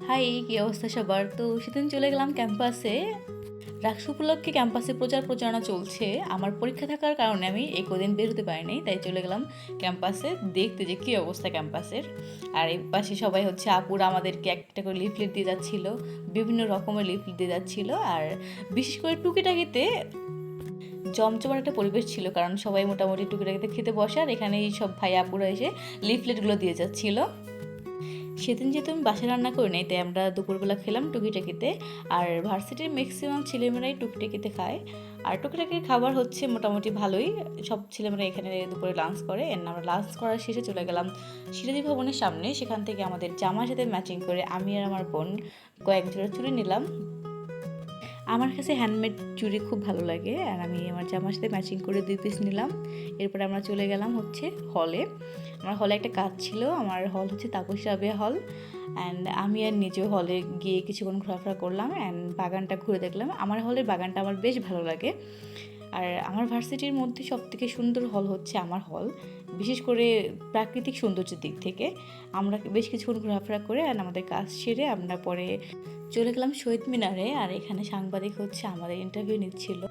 High, কি অবস্থা সবার? তো সেদিন চলে গেলাম ক্যাম্পাসে। রাকসু উপলক্ষে ক্যাম্পাসে প্রচার প্রচারণা চলছে। আমার পরীক্ষা থাকার কারণে আমি এই কদিন বের হতে পারিনি, তাই চলে গেলাম ক্যাম্পাসে দেখতে যে কী অবস্থা ক্যাম্পাসের। আর এই পাশে সবাই হচ্ছে আপুরা আমাদেরকে একটা করে লিফলেট দিয়ে যাচ্ছিল, বিভিন্ন রকমের লিফলেট দিয়ে যাচ্ছিল। আর বিশেষ করে টুকিটাকিতে জমজমার একটা পরিবেশ ছিল, কারণ সবাই মোটামুটি টুকিটাকিতে খেতে বসে আর এখানেই সব ভাই আপুরা এসে লিফলেটগুলো দিয়ে যাচ্ছিল। সেদিন যেহেতু আমি বাসায় রান্না করি নাই, তাই আমরা দুপুরবেলা খেলাম টুকিটাকিতে। আর ভার্সিটির ম্যাক্সিমাম ছেলেমেয়েরাই টুকিটাকিতে খায়। আর টুকিটাকির খাবার হচ্ছে মোটামুটি ভালোই। সব ছেলেমেয়েরা এখানে দুপুরে লাঞ্চ করে। এন্ড আমরা লাঞ্চ করার শেষে চলে গেলাম সিরাজি ভবনের সামনে। সেখান থেকে আমাদের জামার সাথে ম্যাচিং করে আমি আর আমার বোন কয়েক জোড়া চুড়ি নিলাম। আমার কাছে হ্যান্ডমেড চুড়ি খুব ভালো লাগে, আর আমি আমার জামার সাথে ম্যাচিং করে 2 পিস নিলাম। এরপরে আমরা চলে গেলাম হচ্ছে হলে। আমার হলে একটা কাজ ছিল। আমার হল হচ্ছে তাপসী রাবেয়া হল। অ্যান্ড আমি আর নিজেও হলে গিয়ে কিছুক্ষণ ঘোরাফেরা করলাম অ্যান্ড বাগানটা ঘুরে দেখলাম। আমার হলের বাগানটা আমার বেশ ভালো লাগে। আর আমার ভার্সিটির মধ্যে সবথেকে সুন্দর হল হচ্ছে আমার হল, বিশেষ করে প্রাকৃতিক সৌন্দর্যের দিক থেকে। আমরা বেশ কিছুক্ষণ ঘোরাফেরা করে অ্যান্ড আমাদের কাজ সেরে আমরা পরে চলে গেলাম শহীদ মিনারে। আর এখানে সাংবাদিক হচ্ছে আমাদের ইন্টারভিউ নিচ্ছিল।